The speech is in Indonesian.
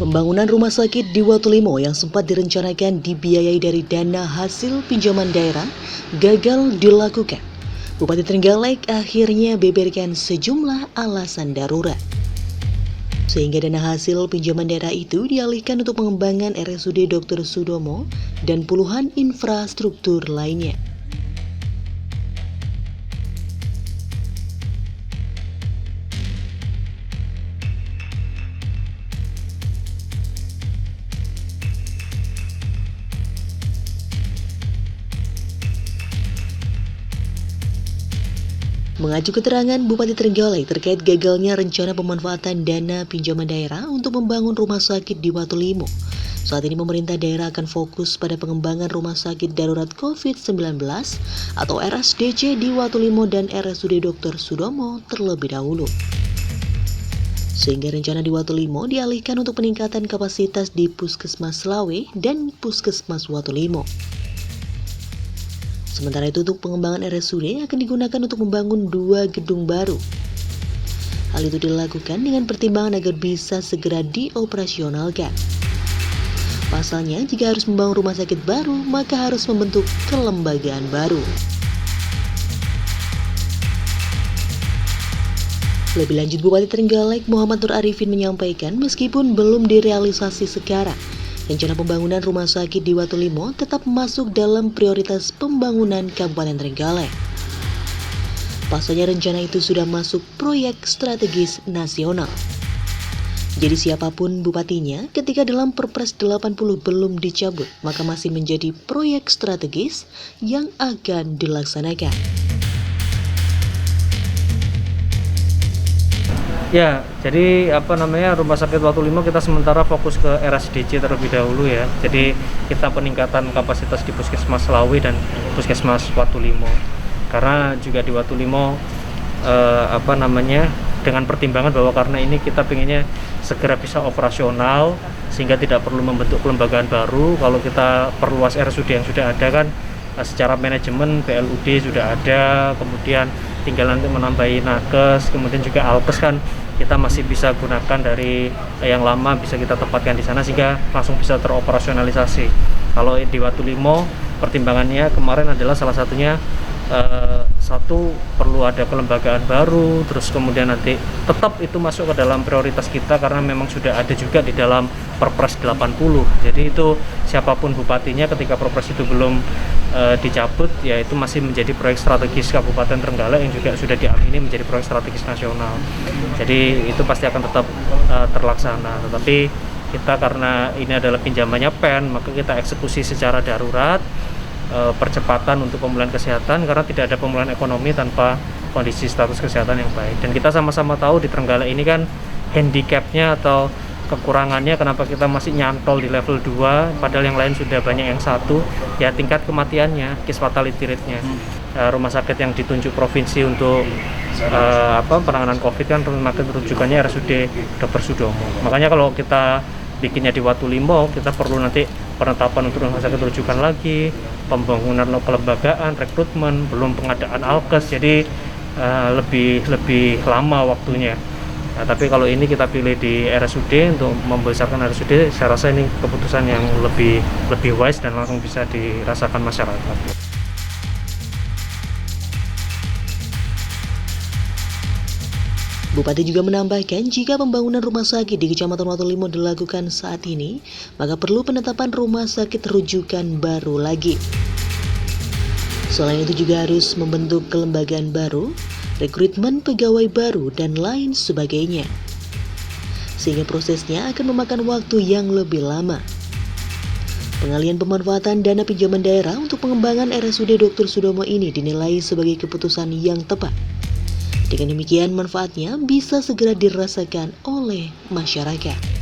Pembangunan rumah sakit di Watulimo yang sempat direncanakan dibiayai dari dana hasil pinjaman daerah gagal dilakukan. Bupati Trenggalek akhirnya beberkan sejumlah alasan darurat. Sehingga dana hasil pinjaman daerah itu dialihkan untuk pengembangan RSUD Dr. Sudomo dan puluhan infrastruktur lainnya. Mengacu keterangan Bupati Trenggalek terkait gagalnya rencana pemanfaatan dana pinjaman daerah untuk membangun rumah sakit di Watulimo. Saat ini pemerintah daerah akan fokus pada pengembangan rumah sakit darurat COVID-19 atau RSDC di Watulimo dan RSUD Dr. Sudomo terlebih dahulu. Sehingga rencana di Watulimo dialihkan untuk peningkatan kapasitas di Puskesmas Slawe dan Puskesmas Watulimo. Sementara itu untuk pengembangan RSUD akan digunakan untuk membangun 2 gedung baru. Hal itu dilakukan dengan pertimbangan agar bisa segera dioperasionalkan. Pasalnya, jika harus membangun rumah sakit baru, maka harus membentuk kelembagaan baru. Lebih lanjut, Bupati Trenggalek Muhammad Nur Arifin menyampaikan meskipun belum direalisasi sekarang, rencana pembangunan rumah sakit di Watulimo tetap masuk dalam prioritas pembangunan Kabupaten Trenggalek. Pasalnya rencana itu sudah masuk proyek strategis nasional. Jadi siapapun bupatinya, ketika dalam Perpres 80 belum dicabut, maka masih menjadi proyek strategis yang akan dilaksanakan. Ya, jadi rumah sakit Watulimo kita sementara fokus ke RSDC terlebih dahulu ya. Jadi kita peningkatan kapasitas di Puskesmas Slawe dan Puskesmas Watulimo. Karena juga di Watulimo dengan pertimbangan bahwa karena ini kita pengennya segera bisa operasional sehingga tidak perlu membentuk kelembagaan baru. Kalau kita perluas RSUD yang sudah ada kan secara manajemen PLUD sudah ada, kemudian tinggal nanti menambahi nakes, kemudian juga alkes kan kita masih bisa gunakan dari yang lama, bisa kita tempatkan di sana sehingga langsung bisa teroperasionalisasi. Kalau di Watulimo pertimbangannya kemarin adalah salah satunya satu perlu ada kelembagaan baru, terus kemudian nanti tetap itu masuk ke dalam prioritas kita karena memang sudah ada juga di dalam Perpres 80. Jadi itu siapapun bupatinya ketika Perpres itu belum dicabut, ya itu masih menjadi proyek strategis Kabupaten Trenggalek yang juga sudah diamini menjadi proyek strategis nasional. Jadi itu pasti akan tetap terlaksana. Tetapi kita karena ini adalah pinjamannya PEN, maka kita eksekusi secara darurat. Percepatan untuk pemulihan kesehatan karena tidak ada pemulihan ekonomi tanpa kondisi status kesehatan yang baik. Dan kita sama-sama tahu di Trenggalek ini kan handicapnya atau kekurangannya kenapa kita masih nyantol di level 2 padahal yang lain sudah banyak yang 1, ya tingkat kematiannya, case fatality rate-nya. Rumah sakit yang ditunjuk provinsi untuk penanganan COVID kan rumah sakit rujukannya RSUD Dr. Sudomo. Makanya kalau kita bikinnya di Watulimo, kita perlu nanti penetapan untuk rumah sakit rujukan lagi, pembangunan kelembagaan, rekrutmen, belum pengadaan alkes, jadi lebih lama waktunya. Nah, tapi kalau ini kita pilih di RSUD untuk membesarkan RSUD, saya rasa ini keputusan yang lebih wise dan langsung bisa dirasakan masyarakat. Bupati juga menambahkan jika pembangunan rumah sakit di Kecamatan Watulimo dilakukan saat ini, maka perlu penetapan rumah sakit rujukan baru lagi. Selain itu juga harus membentuk kelembagaan baru, rekrutmen pegawai baru, dan lain sebagainya. Sehingga prosesnya akan memakan waktu yang lebih lama. Pengalihan pemanfaatan dana pinjaman daerah untuk pengembangan RSUD Dr. Sudomo ini dinilai sebagai keputusan yang tepat. Dengan demikian manfaatnya bisa segera dirasakan oleh masyarakat.